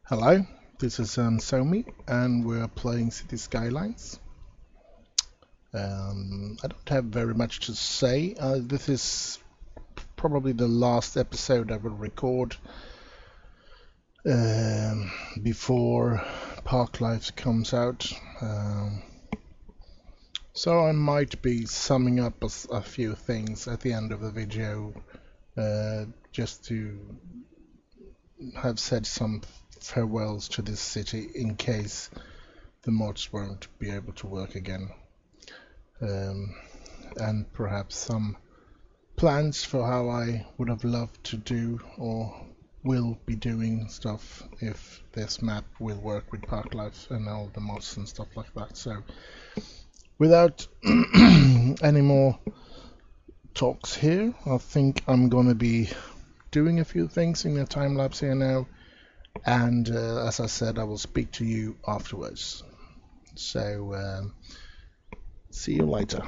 Hello, this is Somi, and we're playing City Skylines. I don't have very much to say. This is probably the last episode I will record before Park Life comes out. So I might be summing up a few things at the end of the video, just to have said some farewells to this city in case the mods won't be able to work again, and perhaps some plans for how I would have loved to do or will be doing stuff if this map will work with Park Life and all the mods and stuff like that. So without any more talks here, I think I'm gonna be doing a few things in the time lapse here now, and as I said, I will speak to you afterwards. So see you later.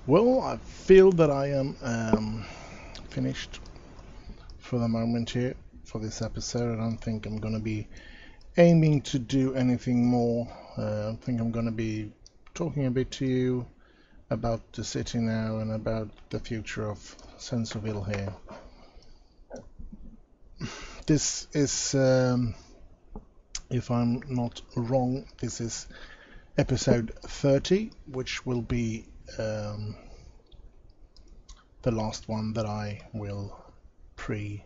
Well, I feel that I am finished for the moment here for this episode. I don't think I'm gonna be aiming to do anything more. I think I'm gonna be talking a bit to you about the city now and about the future of Sensorville here. This is, if I'm not wrong, this is episode 30, which will be the last one that I will pre-record,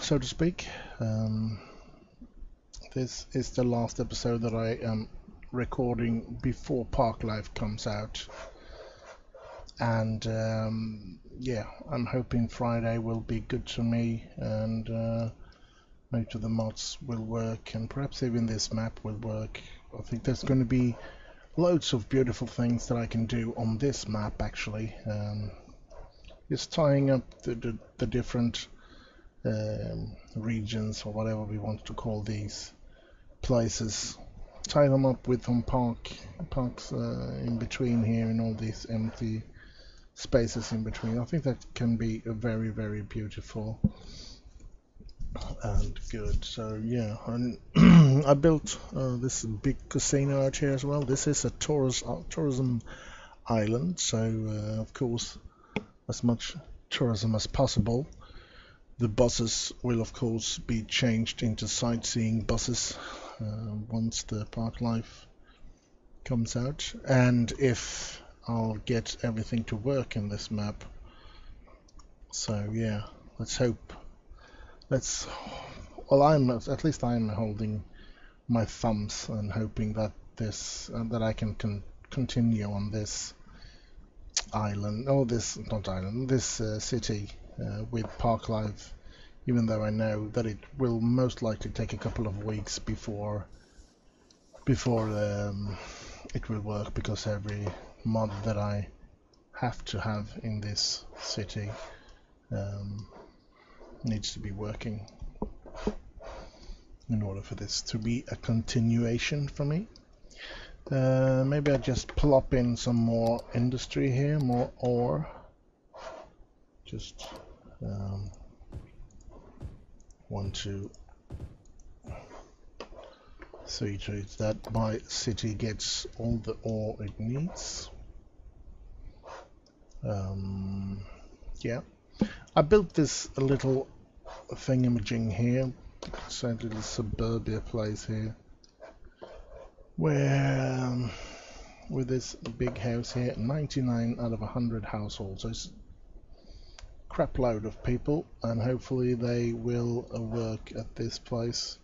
so to speak. This is the last episode that I am recording before Park Life comes out, and yeah, I'm hoping Friday will be good to me, and most of the mods will work, and perhaps even this map will work. I think there's going to be loads of beautiful things that I can do on this map, actually. Just tying up the different regions, or whatever we want to call these places, tie them up with some parks in between here, and all these empty spaces in between. I think that can be a very, very beautiful and good. So yeah, and I built this big casino out here as well. This is a tourism island, so of course, as much tourism as possible. The buses will of course be changed into sightseeing buses once the Park Life comes out, and if I'll get everything to work in this map. So yeah, let's hope. Well, at least I'm holding my thumbs and hoping that that I can continue on this island, or this, not island, this city with Park Life, even though I know that it will most likely take a couple of weeks before it will work, because every mod that I have to have in this city needs to be working in order for this to be a continuation for me. Maybe I just plop in some more industry here, more ore. Just want to see to it that my city gets all the ore it needs. Yeah, I built this little thingamajig here. It's a little suburbia place here, where with this big house here, 99 out of 100 households. So it's a crap load of people, and hopefully they will work at this place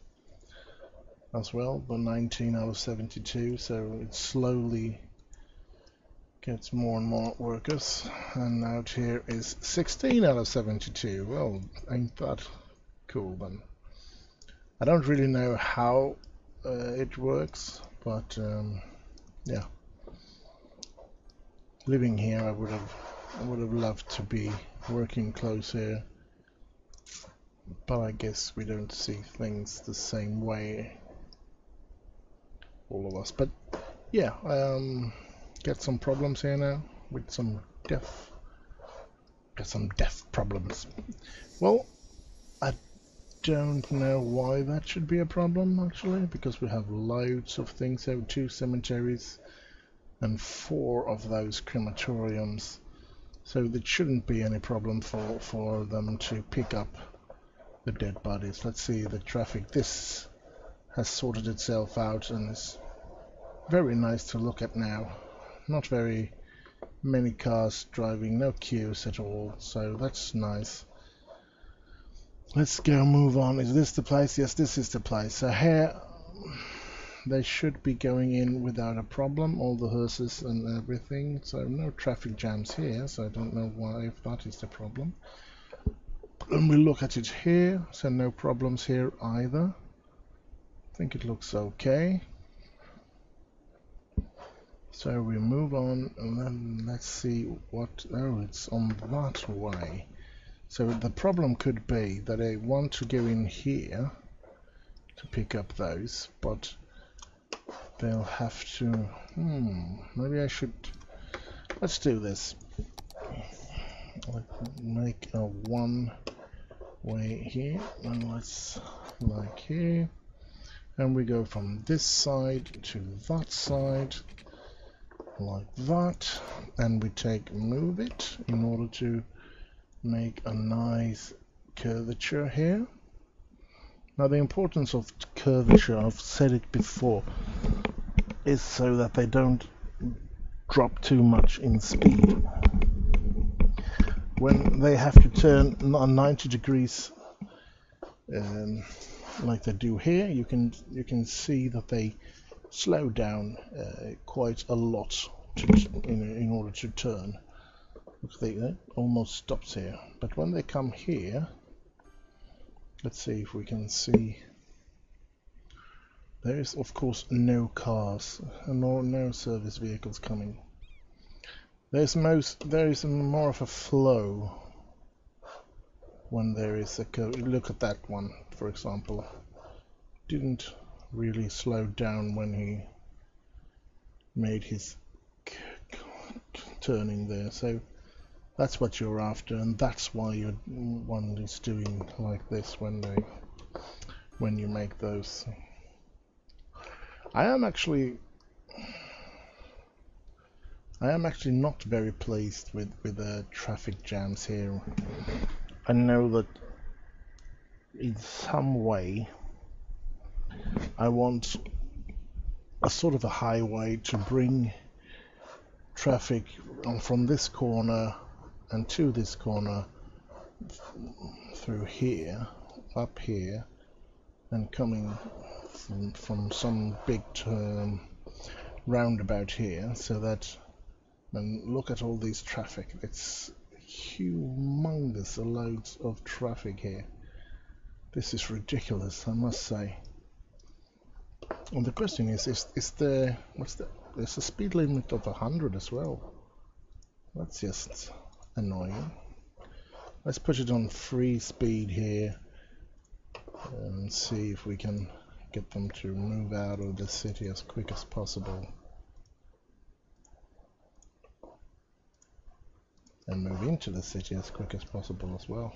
as well. But 19 out of 72, so it slowly gets more and more workers. And out here is 16 out of 72. Well, ain't that cool then? I don't really know how it works, but yeah, living here, I would have loved to be working close here, but I guess we don't see things the same way, all of us. But yeah, get some problems here now with some deaf problems. Well, I don't know why that should be a problem, actually, because we have loads of things here, 2 cemeteries and 4 of those crematoriums, so there shouldn't be any problem for them to pick up the dead bodies. Let's see the traffic. This has sorted itself out and is very nice to look at now. Not very many cars driving, no queues at all, so that's nice. Let's go move on. Is this the place? Yes, this is the place. So here they should be going in without a problem, all the hearses and everything, so no traffic jams here, so I don't know why, if that is the problem. And we look at it here, so no problems here either. I think it looks okay. So we move on, and then let's see what... Oh, it's on that way. So the problem could be that I want to go in here to pick up those, but they'll have to... maybe I should... Let's do this. Make a one way here, and let's like here. And we go from this side to that side, like that. And we move it in order to make a nice curvature here. Now the importance of curvature, I've said it before, is so that they don't drop too much in speed. When they have to turn 90 degrees like they do here, you can see that they slow down quite a lot in order to turn. They almost stops here, but when they come here, let's see if we can see. There is of course no cars and no service vehicles coming. There is more of a flow when there is a curve. Look at that one, for example. Didn't really slow down when he made his turning there. So that's what you're after, and that's why one is doing like this when you make those. I am actually not very pleased with the traffic jams here. I know that in some way I want a sort of a highway to bring traffic from this corner and to this corner through here, up here, and coming from some big roundabout here, so that, and look at all these traffic, it's humongous loads of traffic here. This is ridiculous, I must say. And the question is there's a speed limit of 100 as well. That's just annoying. Let's put it on free speed here and see if we can get them to move out of the city as quick as possible. And move into the city as quick as possible as well.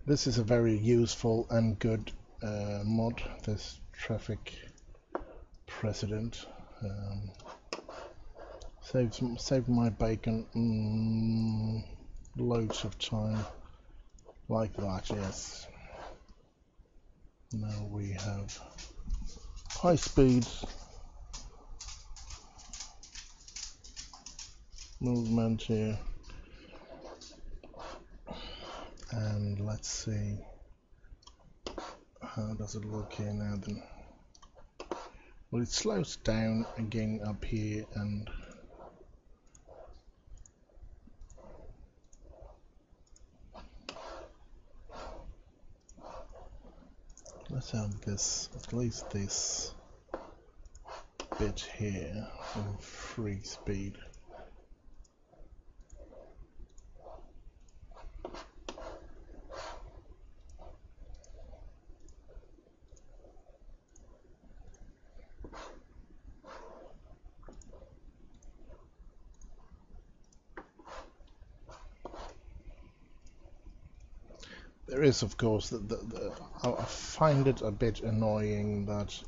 This is a very useful and good mod, this traffic precedent. Saved my bacon loads of time like that, yes. Now we have high speed movement here, and let's see how does it look here now then. Well, it slows down again up here, and let's have this, at least this bit here in free speed. There is, of course, I find it a bit annoying that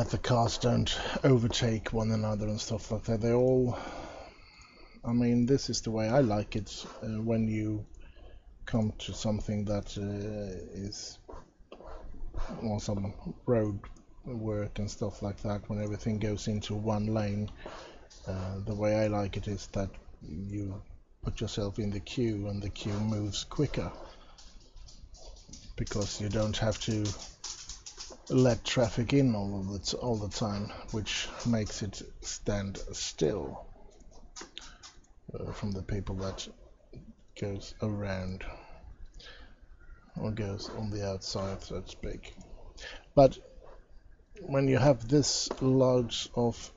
the cars don't overtake one another and stuff like that. They all, I mean, this is the way I like it when you come to something that is, well, some road work and stuff like that, when everything goes into one lane. The way I like it is that you put yourself in the queue and the queue moves quicker, because you don't have to let traffic in all the time, which makes it stand still from the people that goes around or goes on the outside, so to speak. But when you have this loads of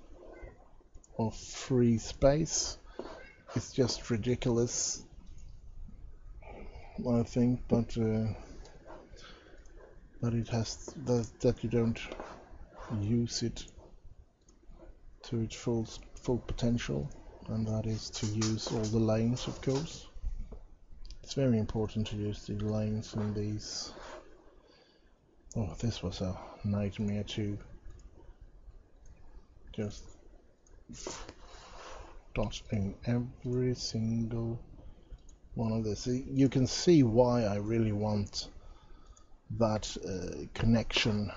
free space, it's just ridiculous, I think. But that it has that you don't use it to its full potential, and that is to use all the lanes, of course. It's very important to use the lanes in these. Oh, this was a nightmare to just dodging every single one of this. You can see why I really want that connection,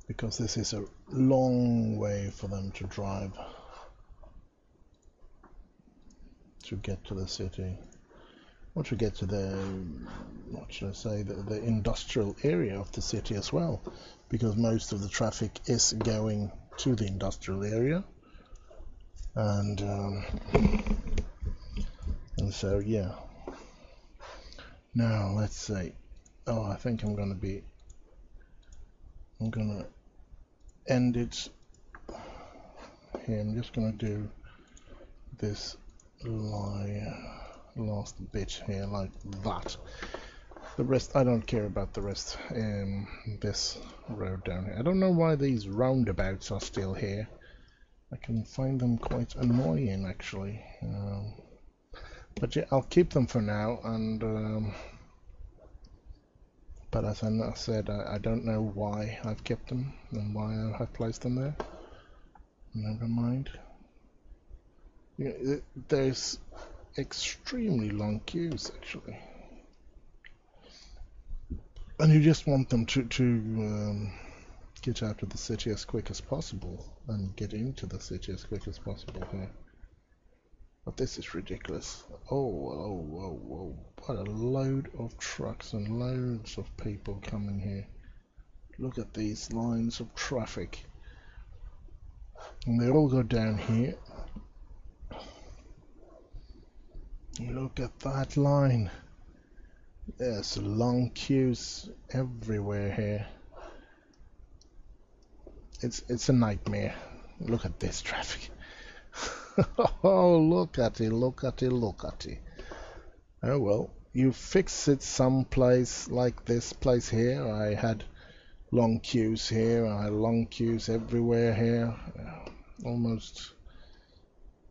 because this is a long way for them to drive to get to the city, or to get to the, what should I say, the industrial area of the city as well, because most of the traffic is going to the industrial area, and so yeah. Now let's see. Oh, I think I'm gonna end it here. I'm just gonna do this last bit here like that. The rest, I don't care about the rest. This road down here, I don't know why these roundabouts are still here. I can find them quite annoying actually, but yeah, I'll keep them for now. And but as I said, I don't know why I've kept them and why I have placed them there. Never mind. There's extremely long queues actually, and you just want them to get out of the city as quick as possible and get into the city as quick as possible here. But this is ridiculous. Oh, what a load of trucks and loads of people coming here. Look at these lines of traffic, and they all go down here. Look at that line. There's long queues everywhere here. It's a nightmare. Look at this traffic. Oh, look at it, look at it, look at it. Oh well, you fix it someplace like this place here. I had long queues here, I had long queues everywhere here. Almost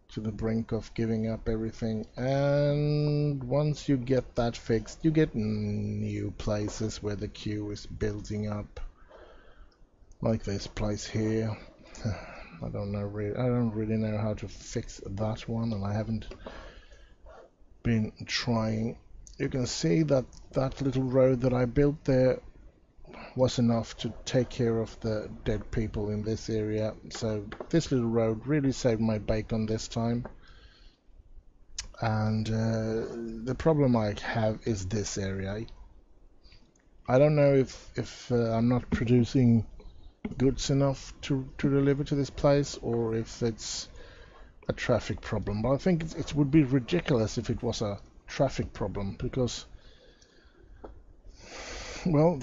to the brink of giving up everything. And once you get that fixed, you get new places where the queue is building up, like this place here. I don't really know how to fix that one, and I haven't been trying. You can see that that little road that I built there was enough to take care of the dead people in this area, so this little road really saved my bacon this time. And the problem I have is this area. I don't know if I'm not producing goods enough to deliver to this place, or if it's a traffic problem. But I think it would be ridiculous if it was a traffic problem, because, well,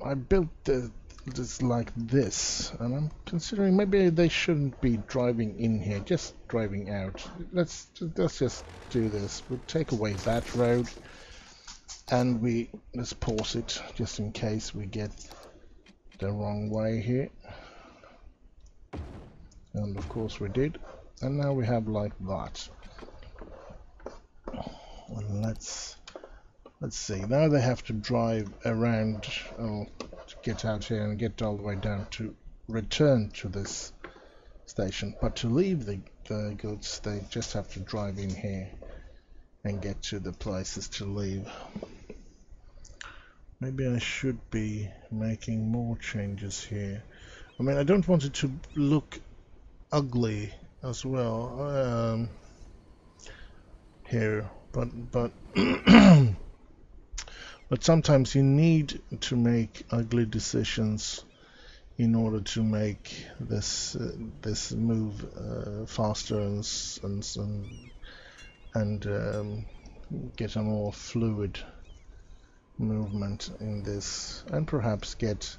I built this like this, and I'm considering maybe they shouldn't be driving in here, just driving out. Let's just do this. We'll take away that road, and let's pause it just in case we get the wrong way here. And of course we did, and now we have like that. And let's see, now they have to drive around to get out here and get all the way down to return to this station. But to leave the goods, they just have to drive in here and get to the places to leave. Maybe I should be making more changes here. I mean, I don't want it to look ugly as well here, but but sometimes you need to make ugly decisions in order to make this move faster and get a more fluid movement in this, and perhaps get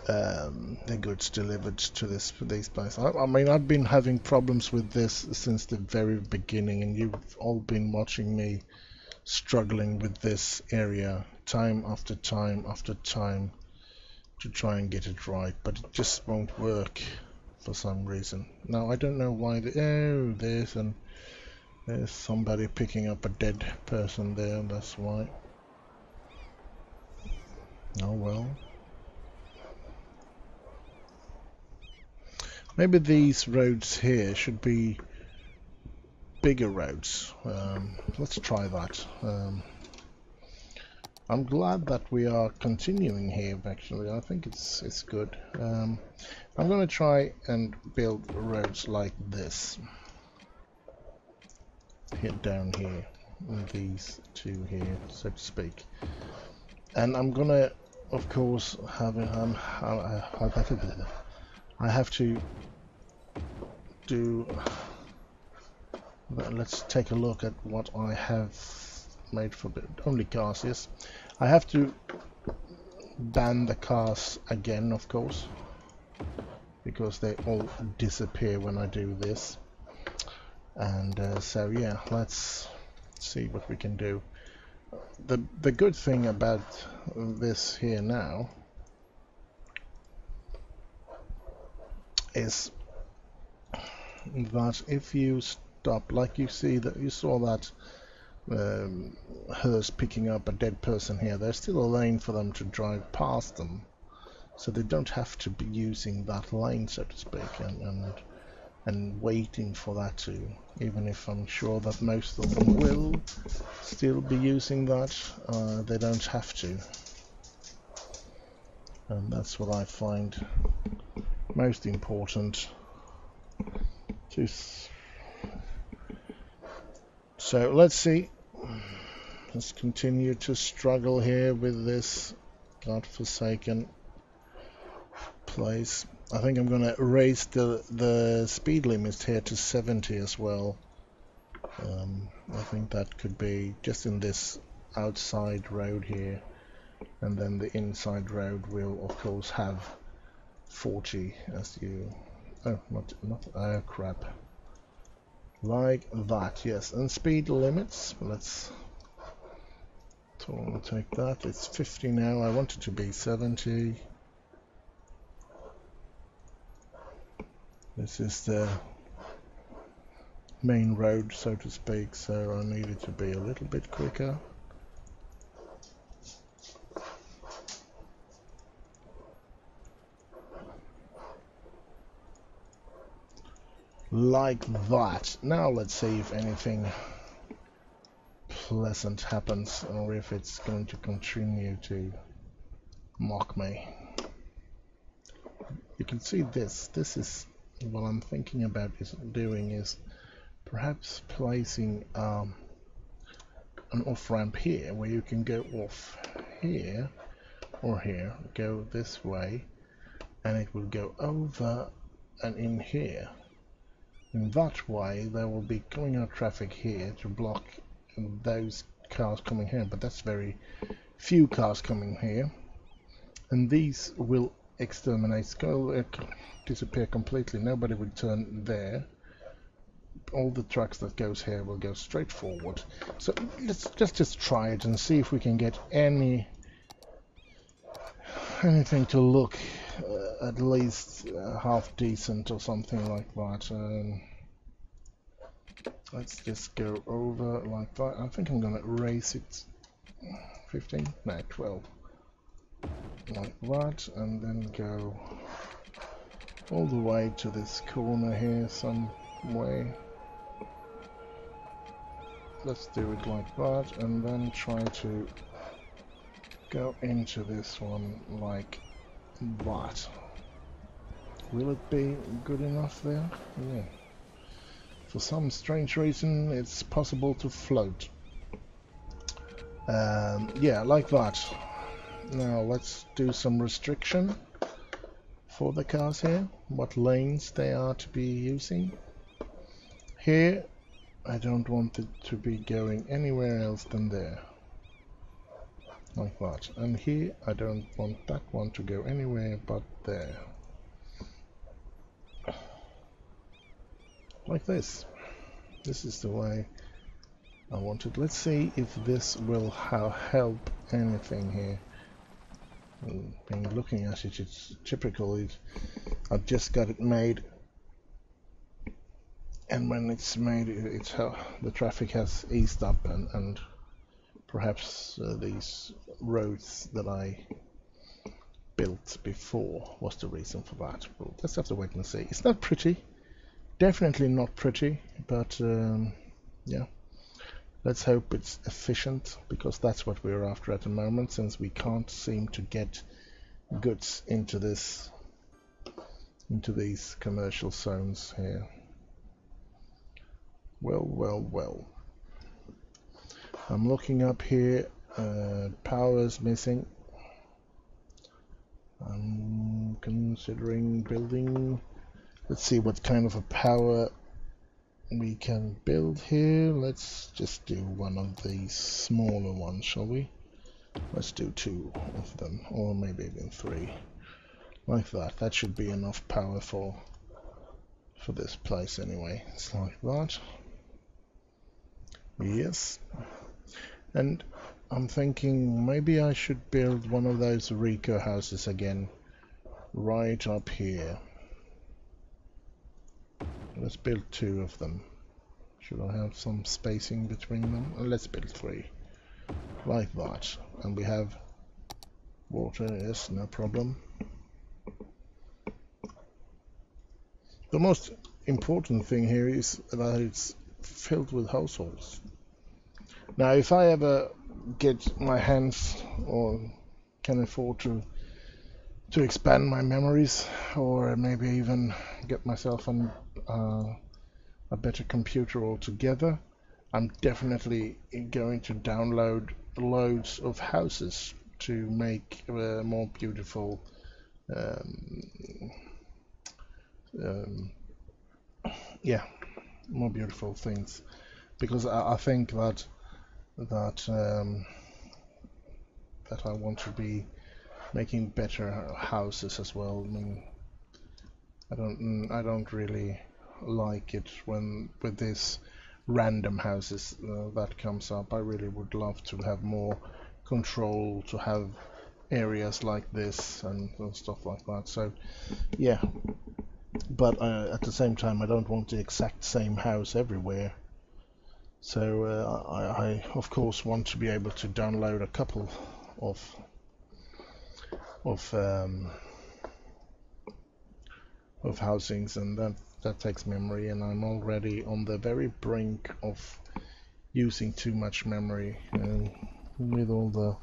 the goods delivered to these places. I mean, I've been having problems with this since the very beginning, and you've all been watching me struggling with this area time after time after time to try and get it right, but it just won't work for some reason. Now I don't know why. Oh, there's somebody picking up a dead person there. That's why. Oh well. Maybe these roads here should be bigger roads. Let's try that. I'm glad that we are continuing here, actually. I think it's good. I'm going to try and build roads like this. Hit down here, and these two here, so to speak. And I'm going to, of course, have I have to do... Let's take a look at what I have made for only cars. Yes, I have to ban the cars again, of course, because they all disappear when I do this. And so yeah, let's see what we can do. The good thing about this here now is that if you stop, like you see that you saw that hearse picking up a dead person here, there's still a lane for them to drive past them, so they don't have to be using that lane, so to speak, and waiting for that to, even if I'm sure that most of them will still be using that, they don't have to. And that's what I find most important. So let's see. Let's continue to struggle here with this godforsaken place. I think I'm going to raise the speed limit here to 70 as well. I think that could be just in this outside road here, and then the inside road will of course have 40 as you... Oh, not oh crap. Like that, yes. And speed limits, let's take that. It's 50 now. I want it to be 70. This is the main road, so to speak, so I need it to be a little bit quicker. Like that. Now let's see if anything pleasant happens, or if it's going to continue to mock me. You can see this is what I'm thinking about doing is perhaps placing an off-ramp here, where you can go off here or here, go this way, and it will go over and in here. In that way there will be coming out traffic here to block those cars coming here, but that's very few cars coming here, and these will exterminate, disappear completely. Nobody will turn there. All the trucks that goes here will go straight forward. So let's just try it and see if we can get anything to look at least half decent or something like that. Let's just go over like that. I think I'm gonna raise it 15, no 12, like that, and then go all the way to this corner here some way. Let's do it like that, and then try to go into this one like that. Will it be good enough there? Yeah. For some strange reason it's possible to float. Yeah, like that. Now let's do some restriction for the cars here, what lanes they are to be using. Here I don't want it to be going anywhere else than there, like that. And here I don't want that one to go anywhere but there, like this. This is the way I wanted. Let's see if this will help anything here. Being looking at it, it's typical. I've just got it made, and when it's made, it's how the traffic has eased up, and perhaps these roads that I built before was the reason for that. We'll just have to wait and see. It's not pretty, definitely not pretty, but yeah. Let's hope it's efficient, because that's what we're after at the moment, since we can't seem to get goods into these commercial zones here. Well. I'm looking up here. Power's missing. I'm considering building. Let's see what kind of a power we can build here. Let's just do one of these smaller ones, shall we? Let's do 2 of them, or maybe even 3, like that. That should be enough power for this place anyway. It's like that. Yes. And I'm thinking maybe I should build one of those Rico houses again, right up here. Let's build 2 of them. Should I have some spacing between them? Let's build 3. Like that. And we have water, yes, no problem. The most important thing here is that it's filled with households. Now, if I ever get my hands or can afford to expand my memories, or maybe even get myself on a better computer altogether, I'm definitely going to download loads of houses to make more beautiful yeah, more beautiful things, because I think that I want to be making better houses as well. I mean, I don't really like it when with this random houses that comes up. I really would love to have more control, to have areas like this and stuff like that. So yeah, but at the same time I don't want the exact same house everywhere. So I of course want to be able to download a couple of housings, and that takes memory, and I'm already on the very brink of using too much memory with all the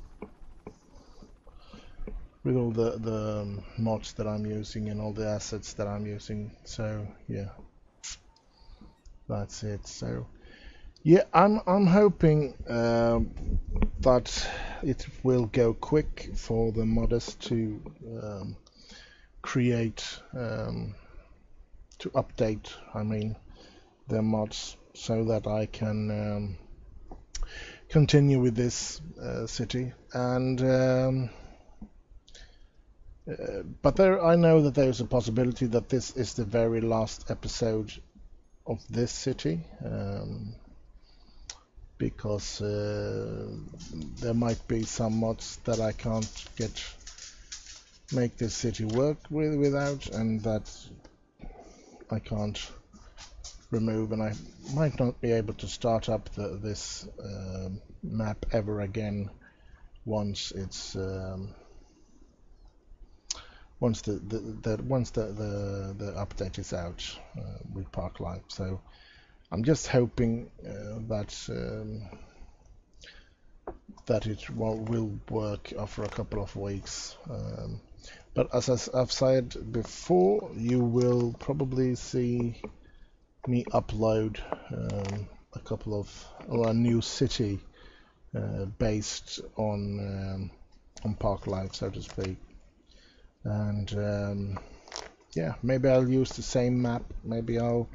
mods that I'm using and all the assets that I'm using. So yeah, that's it. So yeah, I'm hoping that it will go quick for the modders to create to update, I mean, their mods, so that I can continue with this city. And but I know that there is a possibility that this is the very last episode of this city, because there might be some mods that I can't make this city work without, and that I can't remove, and I might not be able to start up this map ever again once it's once the update is out with Park Life. So I'm just hoping that it will work after a couple of weeks. But as I've said before, you will probably see me upload a new city based on Park Life, so to speak. And yeah, maybe I'll use the same map. Maybe I'll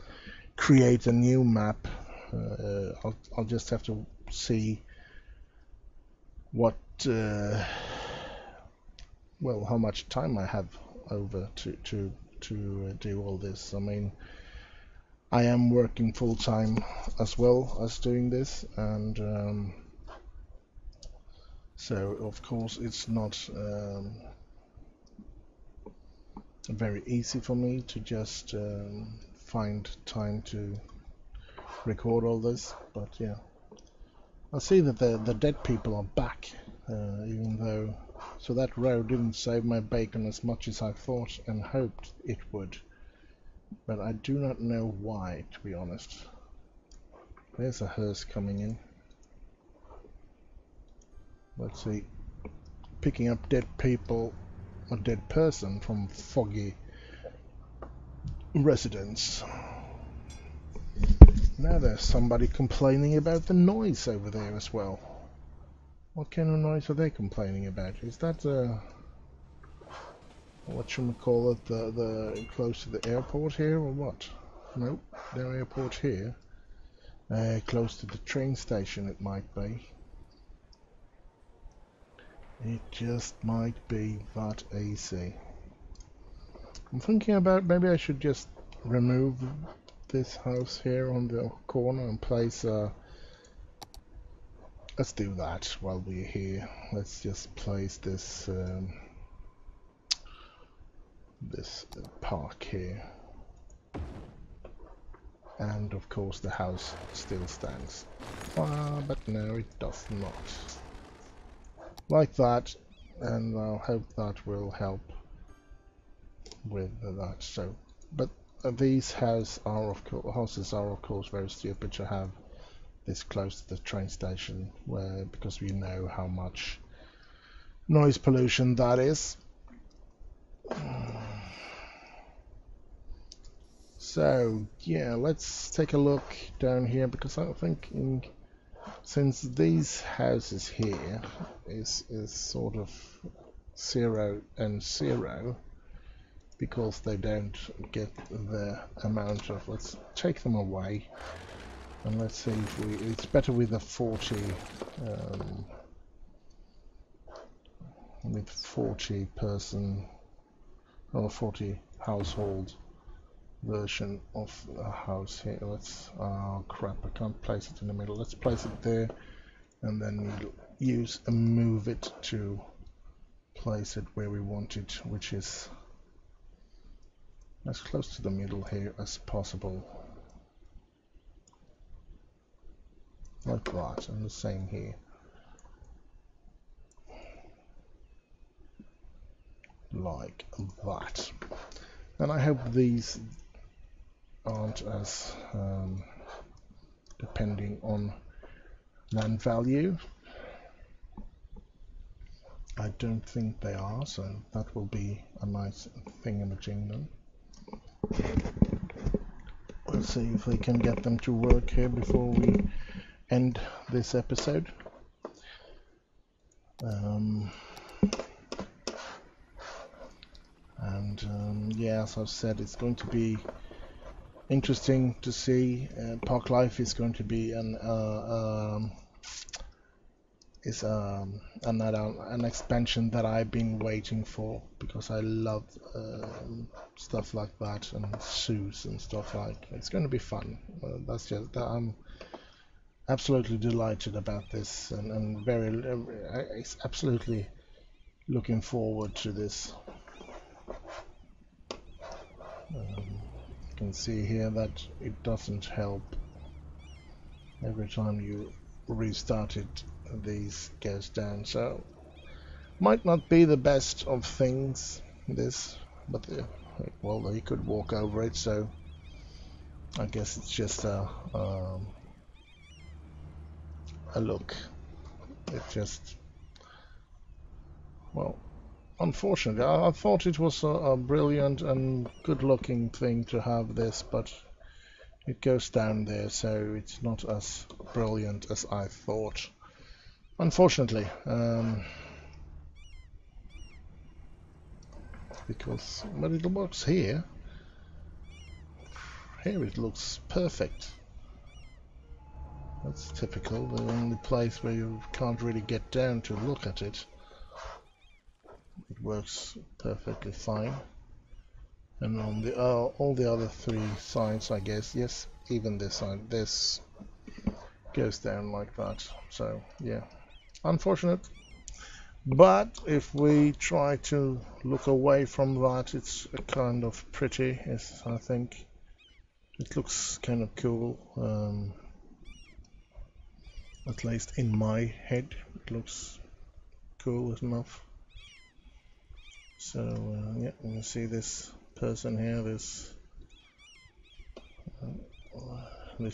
create a new map. I'll just have to see what well, how much time I have over to do all this. I mean, I am working full-time as well as doing this, and so of course it's not very easy for me to just find time to record all this, but yeah. I see that the dead people are back, even though, so that row didn't save my bacon as much as I thought and hoped it would, but I do not know why, to be honest. There's a hearse coming in. Let's see, picking up dead people, a dead person from foggy residence. Now there's somebody complaining about the noise over there as well. What kind of noise are they complaining about? Is that whatchamacallit, the close to the airport here or what? Nope, no airport here. Close to the train station it might be. It just might be that easy. I'm thinking about maybe I should just remove this house here on the corner and place let's do that while we're here. Let's just place this this park here, and of course the house still stands, but no, it does not. Like that, and I'll hope that will help with that. So, but these houses are of course very stupid to have this close to the train station, because we know how much noise pollution that is. So yeah, let's take a look down here, because I think since these houses here is sort of 0 and 0, because they don't get the amount of, let's take them away and let's see if it's better with a 40 person or 40 household version of a house here. Let's, oh crap, I can't place it in the middle. Let's place it there, and then we'll use and move it to place it where we want it, which is as close to the middle here as possible. Like that, and the same here. Like that. And I hope these aren't as depending on land value. I don't think they are, so that will be a nice thingamajig then. Let's see if we can get them to work here before we end this episode. Yeah, as I've said, it's going to be interesting to see. Park Life is going to be an expansion that I've been waiting for, because I love stuff like that, and zoos and stuff like. It's going to be fun. That's just that I'm absolutely delighted about this, and very absolutely looking forward to this. You can see here that it doesn't help. Every time you restart it, these goes down, so might not be the best of things, this, but well, he could walk over it, so I guess it's just a look. It just, well, unfortunately, I thought it was a brilliant and good-looking thing to have this, but it goes down there, so it's not as brilliant as I thought. Unfortunately, because when it works here, it looks perfect. That's typical, the only place where you can't really get down to look at it. It works perfectly fine. And on the all the other three sides, I guess, yes, even this side, this goes down like that. So yeah, unfortunate. But if we try to look away from that, it's a kind of pretty. I think it looks kind of cool. At least in my head, it looks cool enough. So yeah, you can see this person here, this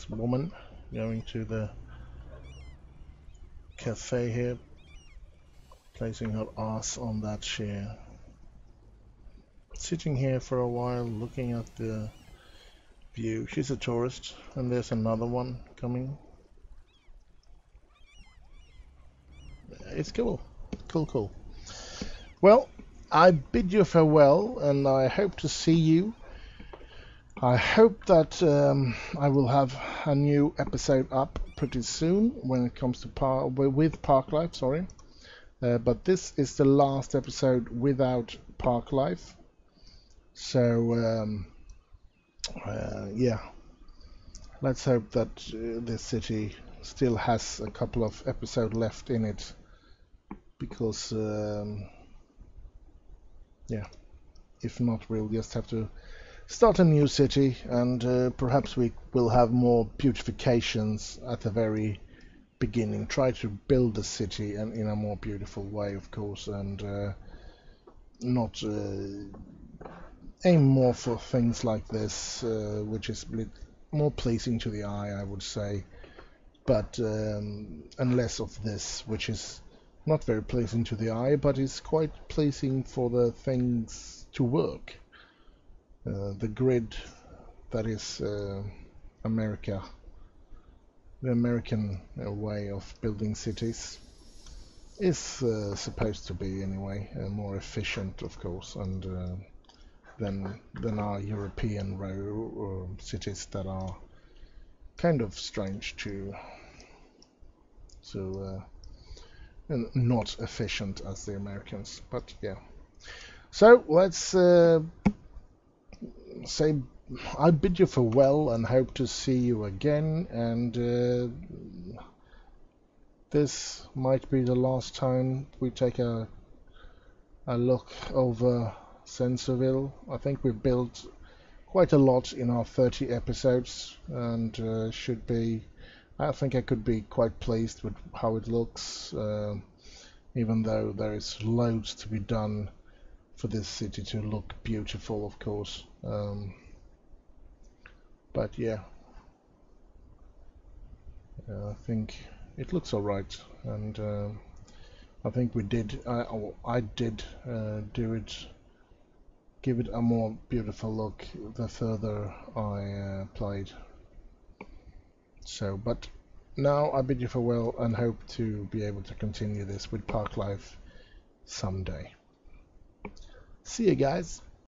woman going to the cafe here, placing her ass on that chair, sitting here for a while, looking at the view. She's a tourist, and there's another one coming. It's cool, cool. Well, I bid you farewell, and I hope to see you. I hope that I will have a new episode up pretty soon when it comes to with Park Life. Sorry, but this is the last episode without Park Life. So yeah, let's hope that this city still has a couple of episodes left in it, because yeah, if not, we'll just have to start a new city, and perhaps we will have more beautifications at the very beginning. Try to build the city and in a more beautiful way, of course, and not aim more for things like this, which is more pleasing to the eye, I would say, but and less of this, which is not very pleasing to the eye, but is quite pleasing for the things to work. The grid that is America, the American way of building cities, is supposed to be anyway more efficient, of course, and than our European cities that are kind of strange to and not efficient as the Americans. But yeah, so let's say I bid you farewell and hope to see you again, and this might be the last time we take a look over Sensorville. I think we've built quite a lot in our 30 episodes, and should be, I think I could be quite pleased with how it looks, even though there is loads to be done for this city to look beautiful, of course. But yeah, I think it looks alright, and I think we did, I did do it, give it a more beautiful look the further I played. So, but now I bid you farewell and hope to be able to continue this with Park Life someday. See you guys.